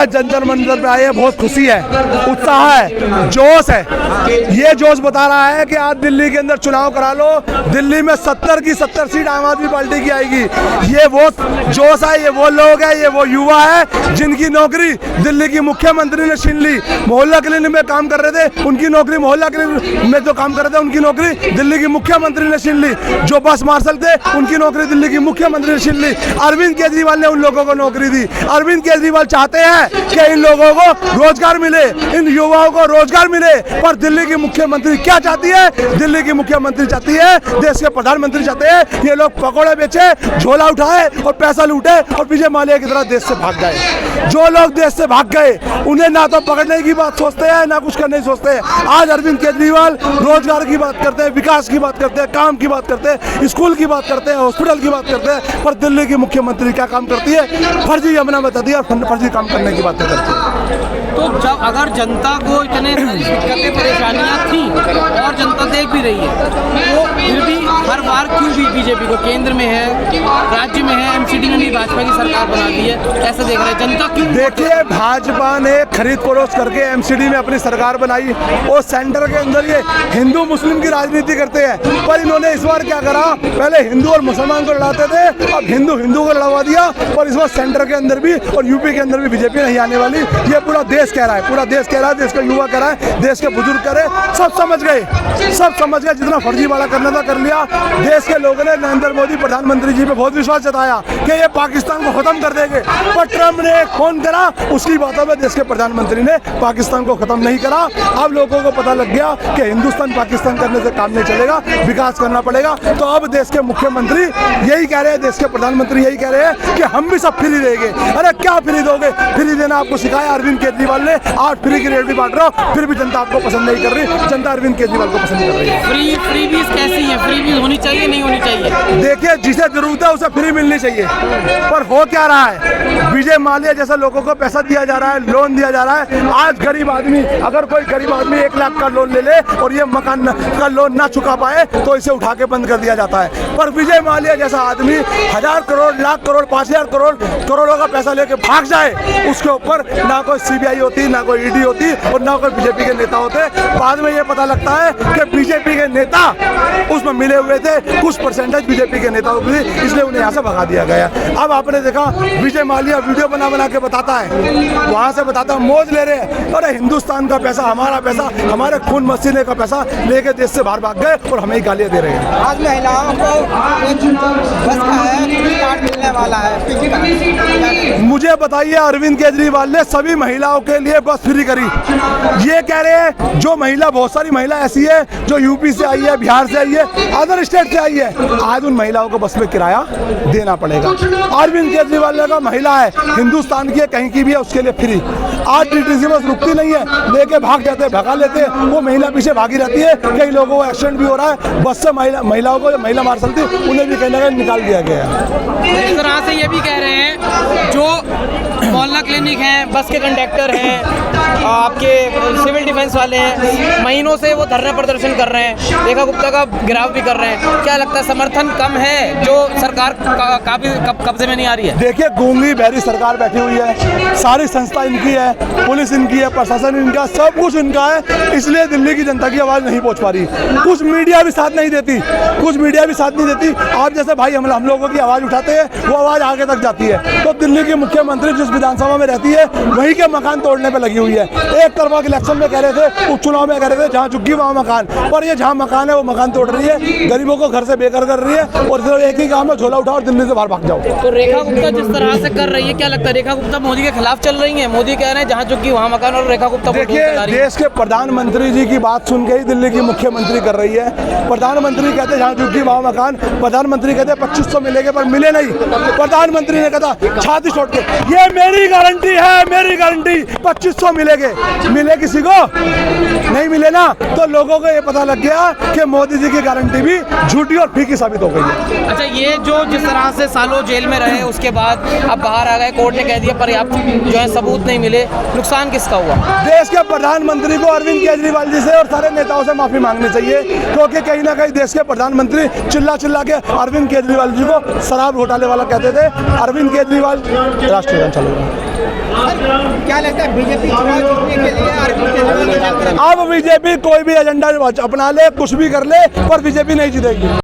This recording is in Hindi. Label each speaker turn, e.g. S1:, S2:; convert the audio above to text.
S1: जंतर मंतर पे आए हैं, बहुत खुशी है, उत्साह है, जोश है। ये जोश बता रहा है कि आज दिल्ली के अंदर चुनाव करा लो, दिल्ली में 70 की 70 सीट आम आदमी पार्टी की आएगी। ये वो जोश है, ये वो लोग हैं, ये वो युवा है जिनकी नौकरी दिल्ली की मुख्यमंत्री ने छीन ली। मोहल्ला क्लिनिक में काम कर रहे थे, उनकी नौकरी, मोहल्ला क्लिनिक में जो काम कर रहे थे उनकी नौकरी दिल्ली की मुख्यमंत्री ने छीन ली। जो बस मार्शल थे उनकी नौकरी दिल्ली की मुख्यमंत्री ने छीन ली। अरविंद केजरीवाल ने उन लोगों को नौकरी दी। अरविंद केजरीवाल चाहते हैं कि इन लोगों को रोजगार मिले, इन युवाओं को रोजगार मिले, पर दिल्ली की मुख्यमंत्री क्या चाहती है? दिल्ली की मुख्यमंत्री चाहती है, देश के प्रधानमंत्री चाहते हैं ये लोग पकौड़े बेचे, झोला उठाए और पैसा लूटे और विजय माल्या की तरह देश से भाग जाए। जो लोग देश से भाग गए उन्हें ना तो पकड़ने की बात सोचते हैं, ना कुछ करने की सोचते हैं। आज अरविंद केजरीवाल रोजगार की बात करते हैं, विकास की बात करते हैं, काम की बात करते हैं, स्कूल की बात करते हैं, हॉस्पिटल की बात करते हैं, पर दिल्ली की मुख्यमंत्री क्या काम करती है? फर्जी यमुना बताती है और फर्जी काम करने की बात करती है।
S2: तो जब अगर जनता को इतने दिक्कतें परेशानियां थी और जनता देख भी रही है, तो फिर भी हर बार क्यों भी बीजेपी को केंद्र में है, राज्य में है, एमसीडी में भी भाजपा की सरकार बना दी है, ऐसा देख रहे हैं जनता क्यों?
S1: देखिए, भाजपा ने खरीद फरोख्त करके एमसीडी में अपनी सरकार बनाई और सेंटर के अंदर ये हिंदू मुस्लिम की राजनीति करते हैं। पर इन्होंने इस बार क्या करा, पहले हिंदू और मुसलमान को लड़ाते थे, अब हिंदू को लड़वा दिया। और इस बार सेंटर के अंदर भी और यूपी के अंदर भी बीजेपी नहीं आने वाली। ये पूरा देश कह रहा है, पूरा देश कह रहा है, देश का युवा कह रहा है, देश के बुजुर्ग कह रहे, सब समझ गए, सब समझ गए। जितना फर्जीवाड़ा करना था कर लिया। देश के लोगों ने नरेंद्र मोदी प्रधानमंत्री जी पे बहुत विश्वास जताया कि ये पाकिस्तान को खत्म कर देंगे, पर ट्रम्प ने फोन करा, उसकी बातों में देश के प्रधानमंत्री ने पाकिस्तान को खत्म नहीं करा। अब लोगों को पता लग गया कि हिंदुस्तान पाकिस्तान करने से काम नहीं चलेगा, विकास करना पड़ेगा। तो अब देश के मुख्यमंत्री यही कह रहे हैं, देश के प्रधानमंत्री यही कह रहे हैं कि हम भी सब फ्री देंगे। अरे क्या फ्री दोगे? फ्री देना आपको सिखाया अरविंद केजरीवाल ने। आज फ्री की रेट भी बांट रहे हो, फिर भी जनता आपको पसंद नहीं कर रही। जनता अरविंद केजरीवाल को पसंद कर रही है।
S2: फ्री भी कैसी है? फ्री भी होनी चाहिए, नहीं होनी चाहिए?
S1: देखिए, जिसे जरूरत है उसे फ्री मिलनी चाहिए, पर हो क्या रहा है? विजय माल्या जैसे लोगों को पैसा दिया जा रहा है, लोन दिया जा रहा है। आज गरीब आदमी, अगर कोई गरीब आदमी 1 लाख का लोन ले ले और ये मकान का लोन ना चुका पाए तो इसे उठा के बंद कर दिया जाता है। पर विजय माल्या जैसा आदमी 1000 करोड़, लाख करोड़, 5000 करोड़, करोड़ों का पैसा लेके भाग जाए, उसके ऊपर ना कोई सीबीआई होती, ना कोई ईडी होती और ना कोई बीजेपी के नेता होते। बाद में ये पता लगता है कि बीजेपी के नेता उसमें मिले हुए थे, कुछ परसेंटेज बीजेपी के नेताओं की, इसलिए उन्हें यहाँ से भगा दिया गया। अब आपने देखा विजय माल्या वीडियो बना के बताता है, वहाँ से बताता है मौज ले रहे हैं। अरे हिंदुस्तान का पैसा, हमारा पैसा, हमारे खून पसीने का पैसा लेके देश से बाहर भाग गए और हमें ही गालियाँ दे रहे हैं।
S3: आज महिलाओं को बस का है, कार्ड मिलने वाला है।
S1: मुझे बताइए, अरविंद केजरीवाल ने सभी महिलाओं के लिए बस फ्री करी। ये कह रहे हैं जो महिला, बहुत सारी महिला ऐसी है जो यूपी से आई है, बिहार से आई है, अदर स्टेट से आई है, आज उन महिलाओं को बस में किराया देना पड़ेगा। अरविंद केजरीवाल ने कहा महिला है, हिंदुस्तान की है, कहीं की भी है, उसके लिए फ्री। आज टीटीसी बस रुकती नहीं है, लेके भाग जाते हैं, भगा लेते हैं, वो महिला पीछे भागी रहती है। कई लोगों को एक्सीडेंट भी हो रहा है बस से। महिलाओं को, महिला मार्शल थी, उन्हें भी कहीं ना कहीं निकाल दिया गया है।
S2: इस तरह से ये भी कह रहे हैं जो मोहल्ला क्लिनिक हैं, बस के कंडक्टर हैं, आपके सिविल डिफेंस वाले हैं, महीनों से वो धरना प्रदर्शन कर रहे हैं, रेखा गुप्ता का गिराव भी कर रहे हैं। क्या लगता है समर्थन कम है जो सरकार काफी कब्जे में नहीं आ रही है?
S1: देखिए, गूंगी बहरी सरकार बैठी हुई है, सारी संस्था इनकी है, पुलिस इनकी है, प्रशासन इनका, सब कुछ इनका है, इसलिए दिल्ली की जनता की आवाज़ नहीं पहुंच पा रही। कुछ मीडिया भी साथ नहीं देती, कुछ मीडिया भी साथ नहीं देती। आप जैसे भाई हम लोगों की आवाज़ उठाते हैं, वो आवाज़ आगे तक जाती है। तो दिल्ली की मुख्यमंत्री जिस विधानसभा में रहती है वहीं के मकान तोड़ने पे लगी हुई है। एक तरफा इलेक्शन में कह रहे थे, उपचुनाव में कह रहे थे जहाँ झुग्गी वहाँ मकान, पर ये जहाँ मकान है वो मकान तोड़ रही है, गरीबों को घर से बेघर कर रही है और सिर्फ एक ही काम है, झोला उठाओ और दिल्ली से बाहर भाग जाओ।
S2: तो रेखा गुप्ता जिस तरह से कर रही है, क्या लगता है रेखा गुप्ता मोदी के खिलाफ चल रही है? मोदी कह रहे हैं जहाँ झुग्गी वहाँ मकान और रेखा गुप्ता
S1: देखिए, देश के प्रधानमंत्री जी की बात सुन के ही दिल्ली की मुख्यमंत्री कर रही है। प्रधानमंत्री कहते जहाँ झुग्गी वहाँ मकान, प्रधानमंत्री कहते 2500 मिलेंगे, पर मिले नहीं। प्रधानमंत्री ने कहा छाती छोड़ के, ये मेरी गारंटी है, मेरी गारंटी 2500 मिलेंगे। मिले किसी को? नहीं मिले ना। तो लोगों को ये पता लग गया कि मोदी जी की गारंटी भी झूठी और फीकी साबित हो गई है।
S2: अच्छा, ये जो जिस तरह से सालों जेल में रहे, उसके बाद अब बाहर आ गए, कोर्ट ने कह दिया पर्याप्त जो है सबूत नहीं मिले, नुकसान किसका हुआ?
S1: देश के प्रधानमंत्री को अरविंद केजरीवाल जी से और सारे नेताओं से माफी मांगनी चाहिए, क्योंकि कहीं ना कहीं देश के प्रधानमंत्री चिल्ला के अरविंद केजरीवाल जी को शराब घोटाले वाला कहते थे। अरविंद केजरीवाल राष्ट्रीय चलेगा।
S3: क्या लगता है बीजेपी चुनाव जीतने के लिए अरविंद केजरीवाल को जाकर
S1: अब बीजेपी कोई भी एजेंडा अपना ले, कुछ भी कर ले, पर बीजेपी नहीं जीतेगी।